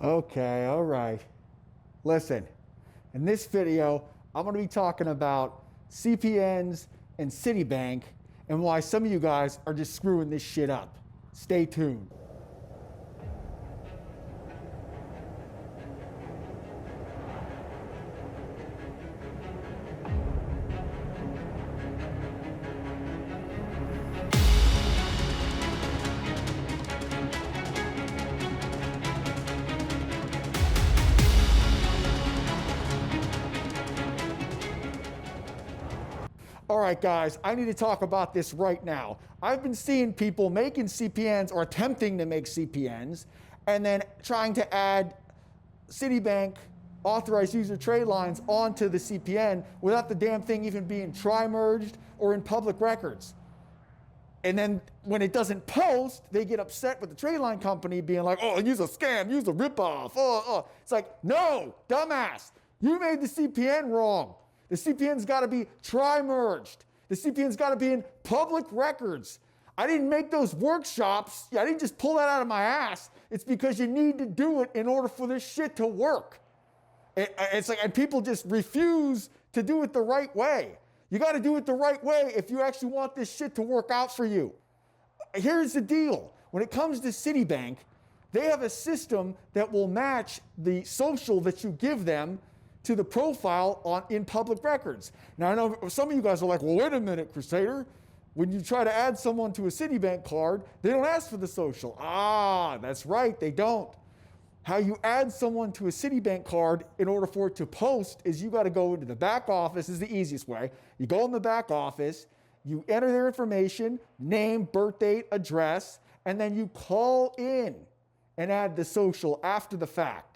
Okay, all right. Listen, in this video, I'm going to be talking about CPNs and CITIBANK and why some of you guys are just screwing this shit up. Stay tuned. All right, guys, I need to talk about this right now. I've been seeing people making CPNs or attempting to make CPNs and then trying to add CITIBANK authorized user trade lines onto the CPN without the damn thing even being tri-merged or in public records. And then when it doesn't post, they get upset with the trade line company being like, oh, use a scam, use a ripoff. It's like, no, dumbass, you made the CPN wrong. The CPN's got to be tri-merged. The CPN's got to be in public records. I didn't make those workshops. I didn't just pull that out of my ass. It's because you need to do it in order for this shit to work. It's like, and people just refuse to do it the right way. You got to do it the right way if you actually want this shit to work out for you. Here's the deal. When it comes to CITIBANK, they have a system that will match the social that you give them to the profile in public records. Now, I know some of you guys are like, well, wait a minute, Crusader. When you try to add someone to a CITIBANK card, they don't ask for the social. Ah, that's right, they don't. How you add someone to a CITIBANK card in order for it to post is you got to go into the back office. This is the easiest way. You go in the back office, you enter their information, name, birth date, address, and then you call in and add the social after the fact.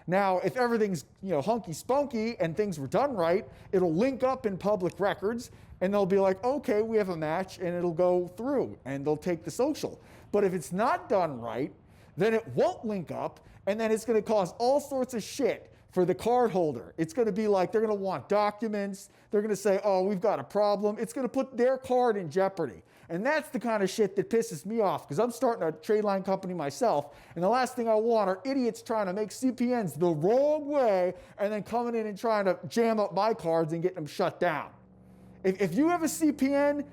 Now, if everything's hunky spunky and things were done right, it'll link up in public records and they'll be like, okay, we have a match, and it'll go through and they'll take the social. But if it's not done right, then it won't link up, and then it's going to cause all sorts of shit for the card holder. It's going to be like they're going to want documents. They're going to say, oh, we've got a problem. It's going to put their card in jeopardy. And that's the kind of shit that pisses me off, because I'm starting a trade line company myself, and the last thing I want are idiots trying to make CPNs the wrong way and then coming in and trying to jam up my cards and getting them shut down. If you have a CPN,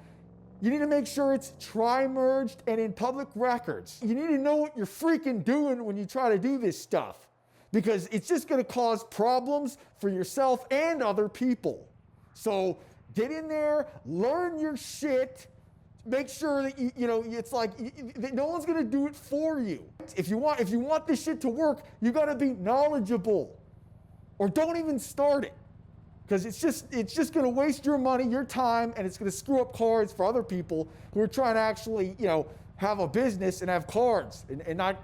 you need to make sure it's tri-merged and in public records. You need to know what you're freaking doing when you try to do this stuff, because it's just going to cause problems for yourself and other people. So get in there, learn your shit, make sure that it's like no one's going to do it for you. If you want this shit to work, you got to be knowledgeable, or don't even start it. Because it's just going to waste your money, your time, and it's going to screw up cards for other people who are trying to actually, have a business and have cards and not,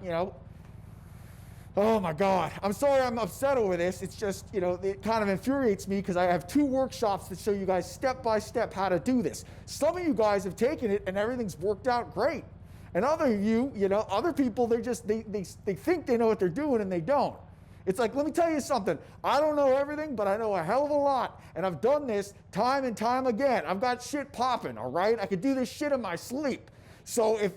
Oh my God. I'm sorry I'm upset over this. It's just, it kind of infuriates me because I have 2 workshops that show you guys step by step how to do this. Some of you guys have taken it and everything's worked out great. And other of you, other people, they think they know what they're doing and they don't. It's like, let me tell you something. I don't know everything, but I know a hell of a lot. And I've done this time and time again. I've got shit popping, all right? I could do this shit in my sleep. So if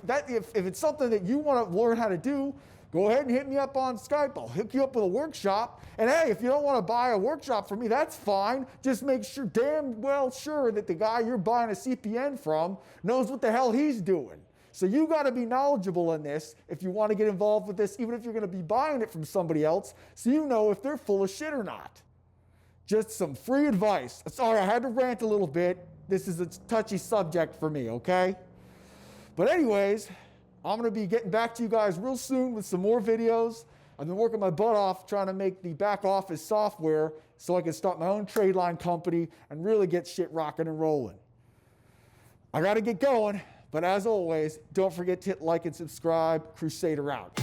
it's something that you want to learn how to do, go ahead and hit me up on Skype. I'll hook you up with a workshop. And hey, if you don't want to buy a workshop from me, that's fine. Just make sure, damn well sure, that the guy you're buying a CPN from knows what the hell he's doing. So you got to be knowledgeable in this if you want to get involved with this, even if you're going to be buying it from somebody else, so you know if they're full of shit or not. Just some free advice. Sorry, I had to rant a little bit. This is a touchy subject for me, okay? But anyways, I'm going to be getting back to you guys real soon with some more videos. I've been working my butt off trying to make the back office software so I can start my own trade line company and really get shit rocking and rolling. I got to get going. But as always, don't forget to hit like and subscribe. Crusader out.